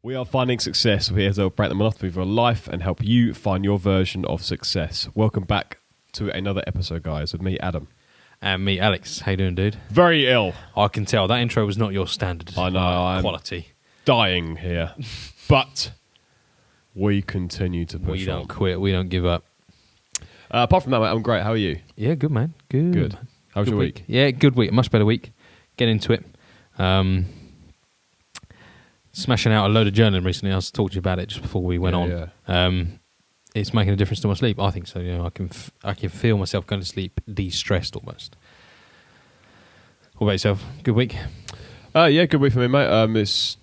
We are finding success. We're here to break the monotony of your life and help you find your version of success. Welcome back to another episode, guys, with me, Adam. And me, Alex. How you doing, dude? Very ill. I can tell. That intro was not your standard I know. I'm quality. Dying here. But we continue to push on. We don't quit. We don't give up. Apart from that, mate, I'm great. How are you? Yeah, good, man. Good. How was your week? Yeah, good week. Much better week. Get into it. Smashing out a load of journaling recently. I was talking to you about it just before we went on. Yeah. It's making a difference to my sleep. I think so. You know, I can feel myself going to sleep de-stressed almost. What about yourself? Good week? Yeah, good week for me, mate. It's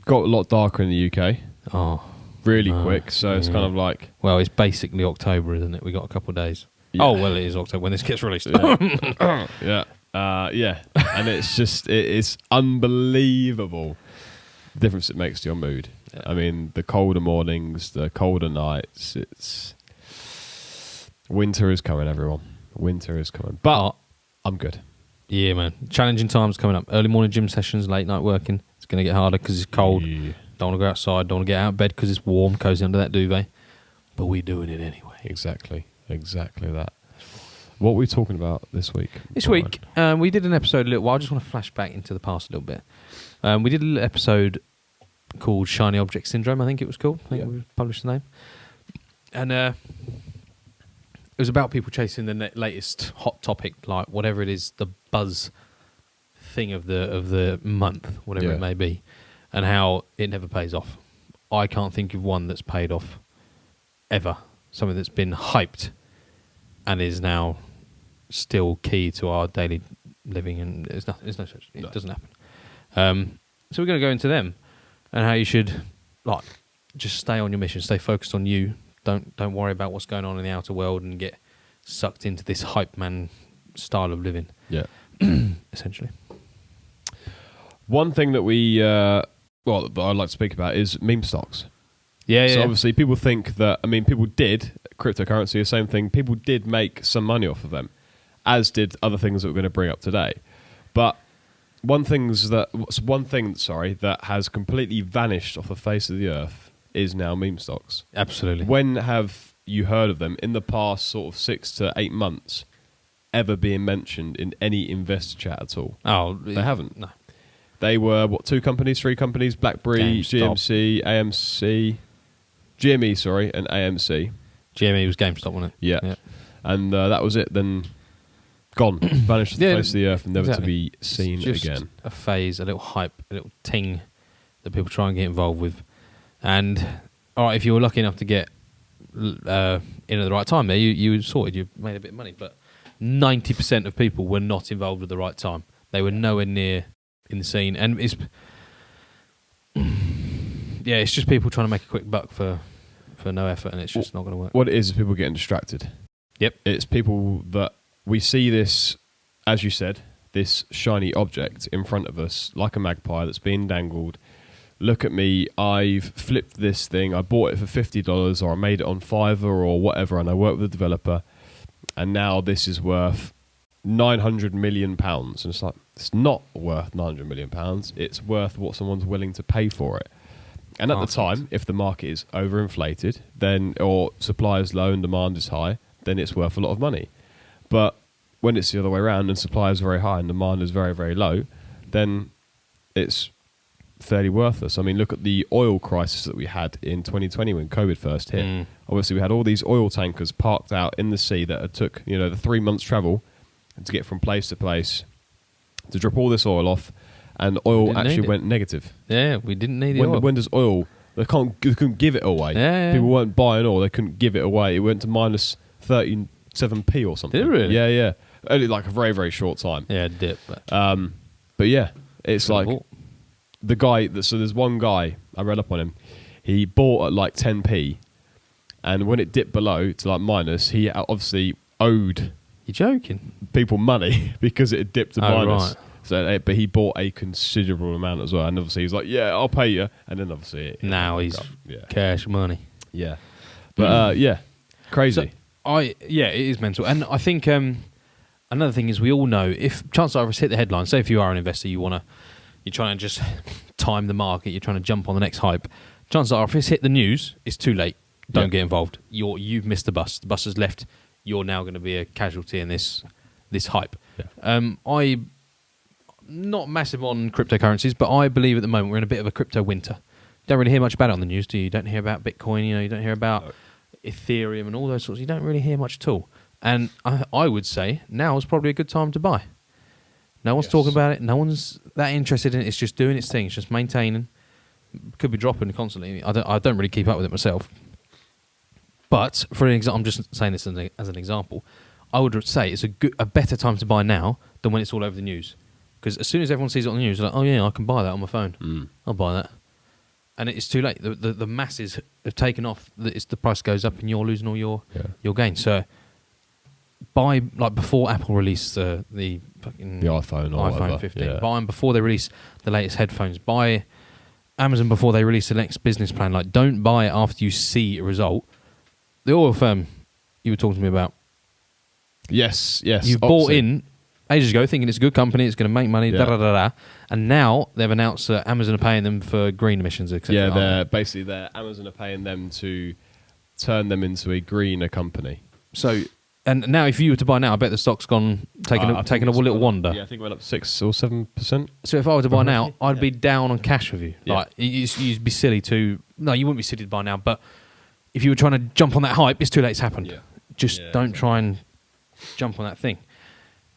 got a lot darker in the UK. Oh, really quick. So it's kind of like... Well, it's basically October, isn't it? We got a couple of days. Yeah. Oh, well, it is October when this gets released. Yeah. Yeah. And it's unbelievable the difference it makes to your mood. Yeah. I mean, the colder mornings, the colder nights, winter is coming, everyone. Winter is coming. But I'm good. Yeah, man. Challenging times coming up. Early morning gym sessions, late night working. It's going to get harder because it's cold. Yeah. Don't want to go outside. Don't want to get out of bed because it's warm, cozy under that duvet. But we're doing it anyway. Exactly that. What are we talking about this week? This week, we did an episode a little while. I just want to flash back into the past a little bit. We did a little episode called Shiny Object Syndrome, I think it was called. I think we published the name. And it was about people chasing the latest hot topic, like whatever it is, the buzz thing of the month, whatever it may be, and how it never pays off. I can't think of one that's paid off ever. Something that's been hyped and is now still key to our daily living, and there's no such. It doesn't happen. So we're going to go into them and how you should just stay on your mission, stay focused on you. Don't worry about what's going on in the outer world and get sucked into this hype man style of living. Yeah, essentially. One thing that that I'd like to speak about is meme stocks. So obviously people think that, people did, cryptocurrency, the same thing, people did make some money off of them, as did other things that we're going to bring up today. But one thing that has completely vanished off the face of the earth is now meme stocks. Absolutely. When have you heard of them in the past sort of 6 to 8 months ever being mentioned in any investor chat at all? Oh, they haven't. No. They were, 3 companies? BlackBerry, GMC, AMC... GME, and AMC. GME was GameStop, wasn't it? Yeah. And that was it. Then gone. Vanished off the face of the earth and never to be seen just again. A phase, a little hype, a little ting that people try and get involved with. And, all right, if you were lucky enough to get in at the right time there, you were sorted, you made a bit of money. But 90% of people were not involved at the right time. They were nowhere near in the scene. And it's just people trying to make a quick buck for no effort, and it's just not going to work. What it is people getting distracted. Yep. It's people that we see this, as you said, this shiny object in front of us, like a magpie that's being dangled. Look at me, I've flipped this thing, I bought it for $50, or I made it on Fiverr or whatever, and I worked with a developer, and now this is worth £900 million. And it's like, it's not worth £900 million. It's worth what someone's willing to pay for it. And at the time, if the market is overinflated, then or supply is low and demand is high, then it's worth a lot of money. But when it's the other way around and supply is very high and demand is very, very low, then it's fairly worthless. I mean, look at the oil crisis that we had in 2020 when COVID first hit. Obviously, we had all these oil tankers parked out in the sea that took the 3 months travel to get from place to place to drop all this oil off. And oil actually went negative. Yeah, we didn't need the oil. When does oil... They couldn't give it away. Yeah. People weren't buying oil. They couldn't give it away. It went to minus 37p or something. Did it really? Yeah. Only like a very, very short time. Yeah, it did. But yeah, it's like... The guy... So there's one guy, I read up on him. He bought at like 10p. And when it dipped below to like minus, he obviously owed... You're joking? People money because it had dipped to minus. Right. So, but he bought a considerable amount as well, and obviously he's like, "Yeah, I'll pay you." And then obviously now he's cash money. Yeah, but crazy. So it is mental, and I think another thing is we all know if chances are if it's hit the headlines. Say if you are an investor, you're trying to just time the market, you're trying to jump on the next hype, chances are if it's hit the news, it's too late. Don't get involved. You've missed the bus. The bus has left. You're now going to be a casualty in this hype. Yeah. I'm not massive on cryptocurrencies, but I believe at the moment we're in a bit of a crypto winter. Don't really hear much about it on the news, do you? You don't hear about Bitcoin, you don't hear about Ethereum and all those sorts. You don't really hear much at all. And I would say now is probably a good time to buy. No one's talking about it. No one's that interested in it. It's just doing its thing. It's just maintaining. Could be dropping constantly. I don't really keep up with it myself. But for an example, I'm just saying this as an example. I would say it's a better time to buy now than when it's all over the news. Because as soon as everyone sees it on the news, they're like, oh yeah, I can buy that on my phone. I'll buy that. And it's too late. The masses have taken off. The price goes up and you're losing all your gain. So buy like before Apple released the iPhone or iPhone 15. Buy them before they release the latest headphones. Buy Amazon before they release the next business plan. Like, don't buy it after you see a result. The oil firm you were talking to me about. Yes. You bought in ages ago thinking it's a good company, it's going to make money, and now they've announced that Amazon are paying them for green emissions, etc. Yeah, they're Amazon are paying them to turn them into a greener company. So, and now if you were to buy now, I bet the stock's taken a little wander. Yeah, I think it went up 6 or 7%. So if I were to buy now, I'd be down on cash with you. Yeah. Like you'd be silly to. No, you wouldn't be silly to buy now, but if you were trying to jump on that hype, it's too late. It's happened. Yeah. Just don't try and jump on that thing.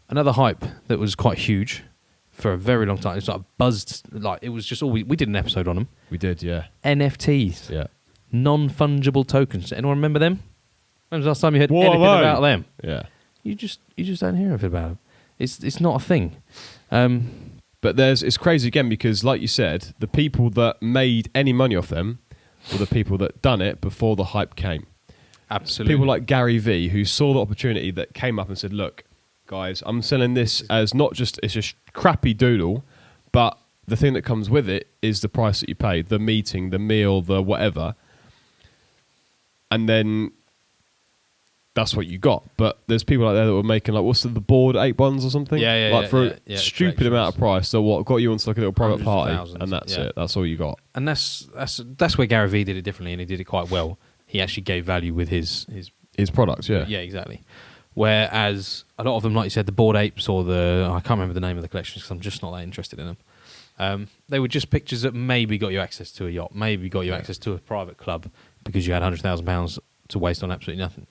Another hype that was quite huge for a very long time. It was like buzzed. Like it was just all we did an episode on them. We did, yeah. NFTs. Yeah. Non-fungible tokens. Anyone remember them? When was the last time you heard anything about them? Yeah. You just don't hear anything about them. It's not a thing. But it's crazy again because, like you said, the people that made any money off them were the people that done it before the hype came. Absolutely. People like Gary Vee, who saw the opportunity that came up and said, look, guys, I'm selling this as not just, it's a crappy doodle, but the thing that comes with it is the price that you pay, the meeting, the meal, the whatever. And then that's what you got. But there's people out there that were making like, what's the board 8 bonds or something? For a stupid amount of price. So what got you onto like a little private party, and that's it. That's all you got. And that's where Gary Vee did it differently, and he did it quite well. He actually gave value with his products. Yeah, exactly. Whereas a lot of them, like you said, the Bored Apes or I can't remember the name of the collections because I'm just not that interested in them. They were just pictures that maybe got you access to a yacht, maybe got you access to a private club because you had £100,000 to waste on absolutely nothing.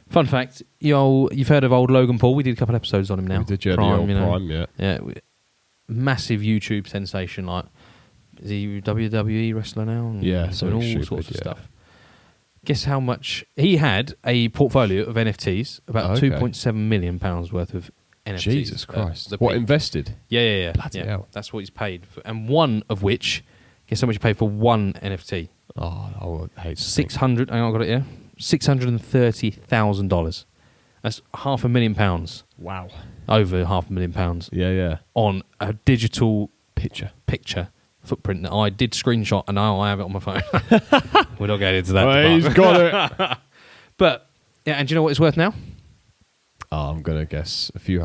Fun fact, you've heard of old Logan Paul. We did a couple of episodes on him now. We did, Prime, yeah. Yeah, massive YouTube sensation. Like, is he WWE wrestler now? Yeah, doing all sorts of stuff. Guess how much he had a portfolio of NFTs, about £2.7 million worth of NFTs. Jesus Christ! What invested? Yeah. Bloody hell. That's what he's paid for, and one of which, guess how much he paid for one NFT? Oh, I would hate 600. Hang on, I got it here. $630,000. That's £500,000. Wow. Over £500,000. Yeah. On a digital picture footprint that I did screenshot, and now I have it on my phone. We're not getting into that. Well, he's got it. But yeah, and do you know what it's worth now? Oh, I'm gonna guess a few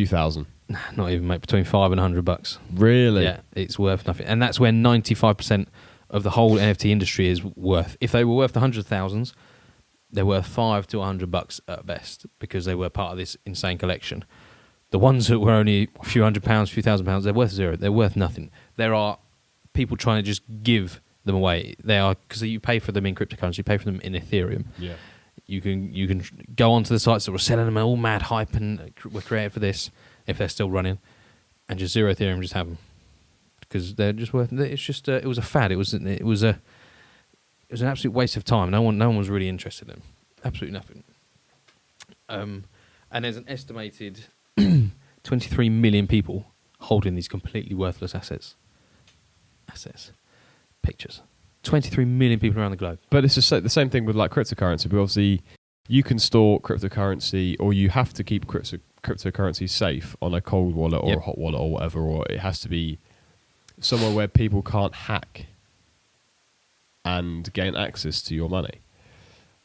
thousand. Not even, mate. Between $5 and $100. Really? Yeah, it's worth nothing, and that's where 95% of the whole NFT industry is worth. If they were worth the hundreds of thousands, they're worth $5 to $100 at best because they were part of this insane collection. The ones that were only a few £100, a few £1,000, they're worth zero. They're worth nothing. There are people trying to just give them away. They are, because you pay for them in cryptocurrency, you pay for them in Ethereum. Yeah. You can go onto the sites that were selling them all mad hype and were created for this, if they're still running, and just zero Ethereum, just have them because they're just worth. It's just it was a fad. It was an absolute waste of time. No one was really interested in them. Absolutely nothing. And there's an estimated 23 million people holding these completely worthless assets. Pictures. 23 million people around the globe. But it's the same thing with like cryptocurrency. But obviously, you can store cryptocurrency, or you have to keep cryptocurrency safe on a cold wallet or a hot wallet or whatever, or it has to be somewhere where people can't hack and gain access to your money.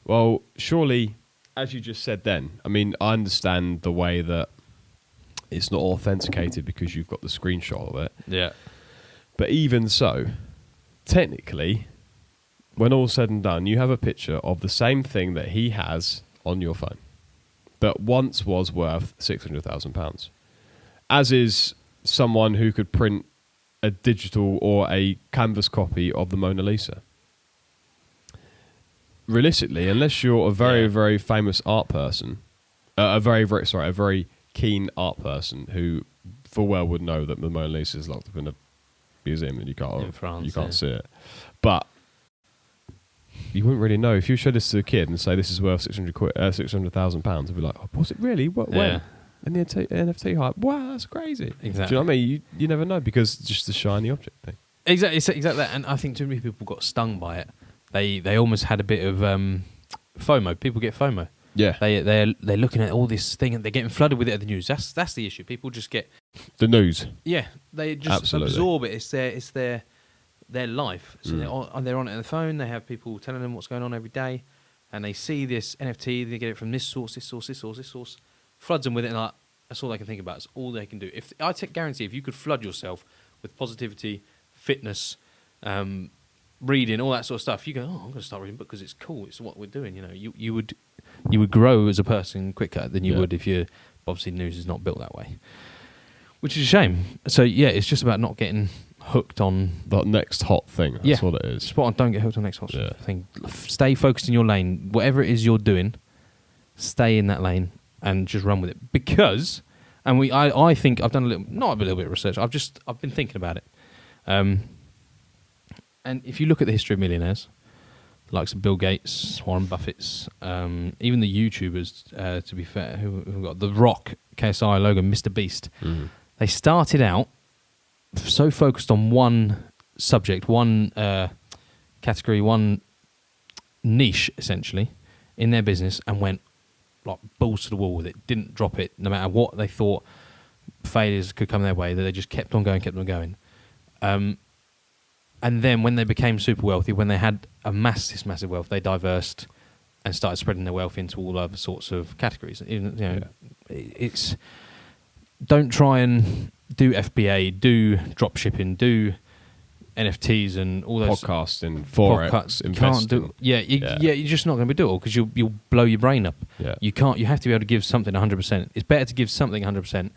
Well, surely, as you just said then, I mean, I understand the way that it's not authenticated because you've got the screenshot of it. Yeah. But even so, technically, when all's said and done, you have a picture of the same thing that he has on your phone that once was worth £600,000, as is someone who could print a digital or a canvas copy of the Mona Lisa. Realistically, unless you're a very, very famous art person, a very keen art person who full well would know that the Mona Lisa is locked up in a museum and you can't see it. But you wouldn't really know if you showed this to a kid and say this is worth £600,000. They'd be like, "Oh, was it really? What? When?" And the NFT hype. Wow, that's crazy. Exactly. Do you know what I mean? You never know because it's just the shiny object thing. Exactly. It's exactly that. And I think too many people got stung by it. They almost had a bit of FOMO. People get FOMO. Yeah. They're looking at all this thing and they're getting flooded with it at the news. That's the issue. People just get the news. Yeah, they just absorb it. It's their life. So they're on it on the phone. They have people telling them what's going on every day, and they see this NFT. They get it from this source. Floods them with it, and that's all they can think about. It's all they can do. If I guarantee, if you could flood yourself with positivity, fitness, reading, all that sort of stuff, you go, "Oh, I'm going to start reading because it's cool. It's what we're doing." You know, you would grow as a person quicker than you would if you obviously news is not built that way, which is a shame. So yeah, it's just about not getting hooked on that next hot thing. That's what it is. Spot on. Don't get hooked on the next hot thing. Stay focused in your lane. Whatever it is you're doing, stay in that lane and just run with it. Because, I think I've done not a little bit of research. I've been thinking about it. And if you look at the history of millionaires, the likes of Bill Gates, Warren Buffett's, even the YouTubers, to be fair, who got The Rock, KSI, Logan, Mr. Beast, they started out so focused on one subject, one category, one niche, essentially, in their business, and went like balls to the wall with it. Didn't drop it, no matter what they thought failures could come their way. That they just kept on going. And then when they became super wealthy, when they had massive wealth, they diversed and started spreading their wealth into all other sorts of categories. It's don't try and do FBA, do drop shipping, do NFTs and all those podcasting, forex, investing. You're just not going to do it all because you'll blow your brain up. Yeah. You can't. You have to be able to give something 100%. It's better to give something 100%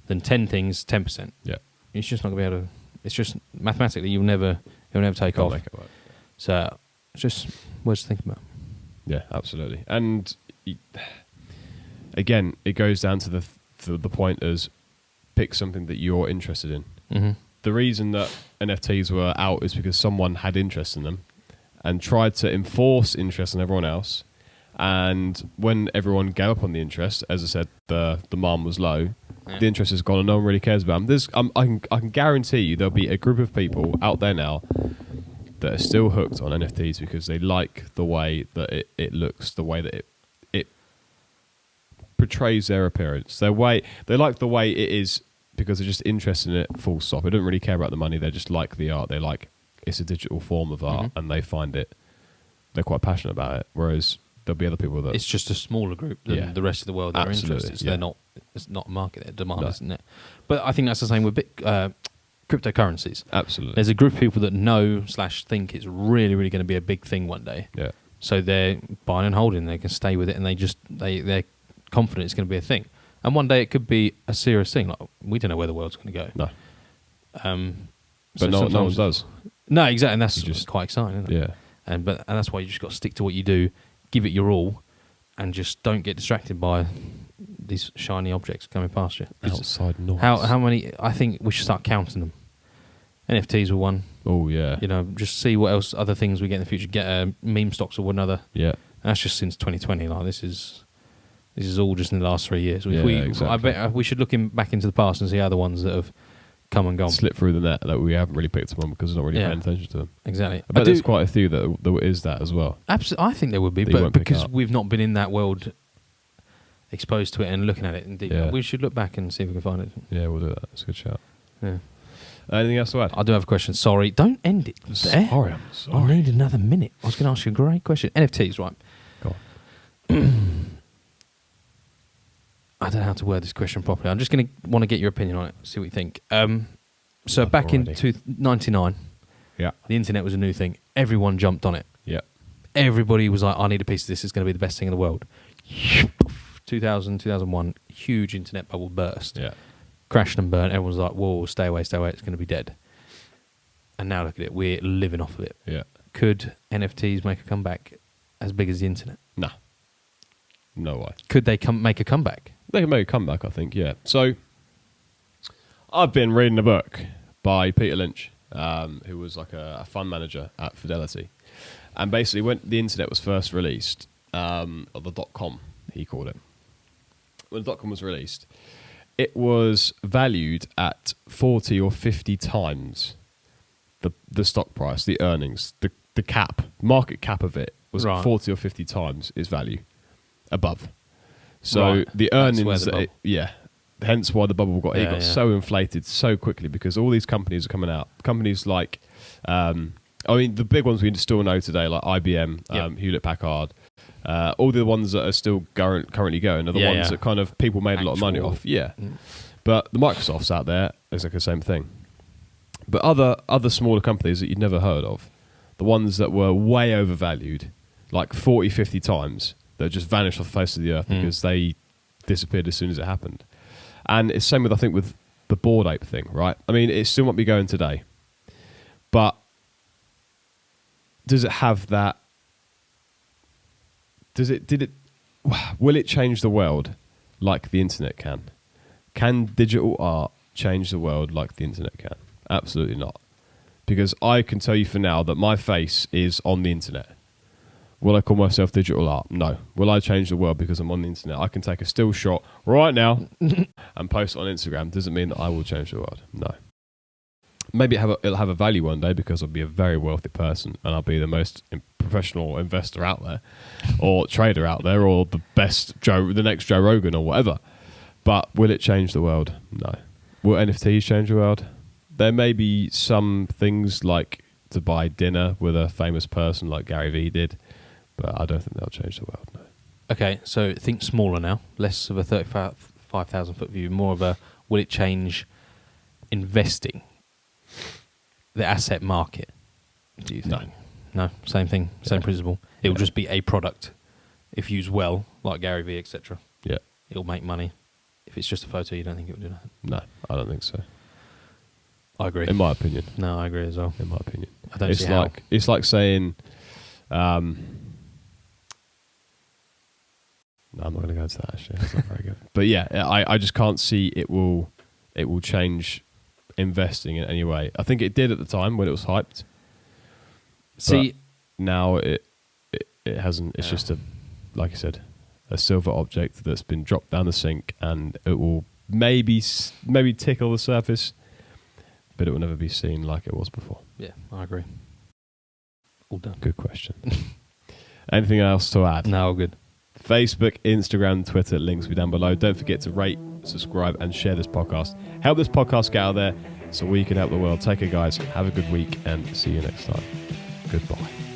than 10 things 10%. Yeah. It's just not going to be able to. It's just mathematically you'll never take off. Make it work. So it's just worth thinking about. Yeah, absolutely. And again, it goes down to the point as pick something that you're interested in. Mm-hmm. The reason that NFTs were out is because someone had interest in them and tried to enforce interest in everyone else. And when everyone gave up on the interest, as I said, the demand was low. Yeah. The interest has gone and no one really cares about them. I can guarantee you there'll be a group of people out there now that are still hooked on NFTs because they like the way that it looks, the way that it portrays their appearance. They like the way it is because they're just interested in it, full stop. They don't really care about the money. They just like the art. They like it's a digital form of art and they find it, they're quite passionate about it. Whereas there'll be other people that... It's just a smaller group than the rest of the world that are interested. So it's not a market, their demand, isn't it? But I think that's the same with cryptocurrencies. Absolutely. There's a group of people that know / think it's really, really going to be a big thing one day. Yeah. So they're buying and holding. They can stay with it and they're confident it's going to be a thing. And one day it could be a serious thing. Like, we don't know where the world's going to go. No. But no one does. No, exactly. And that's just quite exciting, isn't it? Yeah. And that's why you just got to stick to what you do, give it your all, and just don't get distracted by these shiny objects coming past you. Outside noise. How many? I think we should start counting them. NFTs were one. Oh yeah. Just see what else other things we get in the future. Get meme stocks or another. Yeah. And that's just since 2020. Like this is all just in the last 3 years. Exactly. I bet we should look back into the past and see other ones that have come and gone. Slip through the net that we haven't really picked up on because we're not really paying attention to them. Exactly. I bet there's quite a few that is that as well. Absolutely. I think there would be, but because we've not been in that world exposed to it and looking at it in detail, we should look back and see if we can find it. Yeah, we'll do that. That's a good shout. Yeah. Anything else to add? I do have a question. Sorry. Don't end it there. Sorry, I'm sorry. I need another minute. I was going to ask you a great question. NFTs, right? Go on. I don't know how to word this question properly. I'm just going to want to get your opinion on it, see what you think. So back in already. 99, Yeah. the internet was a new thing. Everyone jumped on it. Yeah. Everybody was like, I need a piece of this. It's going to be the best thing in the world. 2000, 2001, huge internet bubble burst. Yeah. Crashed and burned. Everyone's like, whoa, stay away, stay away. It's going to be dead. And now look at it. We're living off of it. Yeah. Could NFTs make a comeback as big as the internet? Nah. No way. Could they make a comeback? They can make a comeback, I think, yeah. So, I've been reading a book by Peter Lynch, who was like a fund manager at Fidelity. And basically, when the internet was first released, or the .com, he called it, when the .com was released, it was valued at 40 or 50 times the stock price, the earnings, the cap, market cap of it was Right. 40 or 50 times its value above. So Right. the That's earnings, where the bubble- hence why the bubble got Yeah, yeah. so inflated so quickly, because all these companies are coming out. Companies like, I mean, the big ones we still know today, like IBM, Yep. Hewlett Packard, all the ones that are still currently going are the Yeah, ones yeah. that kind of people made a lot of money Actual- off. Yeah, Mm. but the Microsofts out there is like the same thing. But other smaller companies that you'd never heard of, the ones that were way overvalued, like 40, 50 times, that just vanished off the face of the earth because they disappeared as soon as it happened. And it's the same with, I think, with the Bored Ape thing, right? I mean, it still might be going today, but does it have that? Will it change the world like the internet can? Can digital art change the world like the internet can? Absolutely not. Because I can tell you for now that my face is on the internet. Will I call myself digital art? No. Will I change the world because I'm on the internet? I can take a still shot right now and post it on Instagram. Doesn't mean that I will change the world. No. Maybe it'll have a value one day because I'll be a very wealthy person and I'll be the most professional investor out there, or trader out there, or the next Joe Rogan or whatever. But will it change the world? No. Will NFTs change the world? There may be some things like to buy dinner with a famous person like Gary Vee did, but I don't think they'll change the world, no. Okay, so think smaller now. Less of a 35,000 foot view. More of a, will it change investing? The asset market, do you think? No. No, same thing, same Yeah. principle. It will Yeah. just be a product. If used well, like Gary Vee, etc., Yeah. it'll make money. If it's just a photo, you don't think it will do nothing? No, I don't think so. I agree. In my opinion. No, I agree as well. In my opinion. I don't see how. It's like saying, no, I'm not going to go into that actually. That's not very good. But yeah, I just can't see it will change investing in any way. I think it did at the time when it was hyped. See, Now it hasn't. It's just like you said, a silver object that's been dropped down the sink, and it will maybe tickle the surface, but it will never be seen like it was before. yeah, I agree. All done. Good question. Anything else to add? No, all good. Facebook, Instagram, Twitter, links will be down below. Don't forget to rate, subscribe, and share this podcast. Help this podcast get out there so we can help the world. Take care, guys. Have a good week, and see you next time. Goodbye.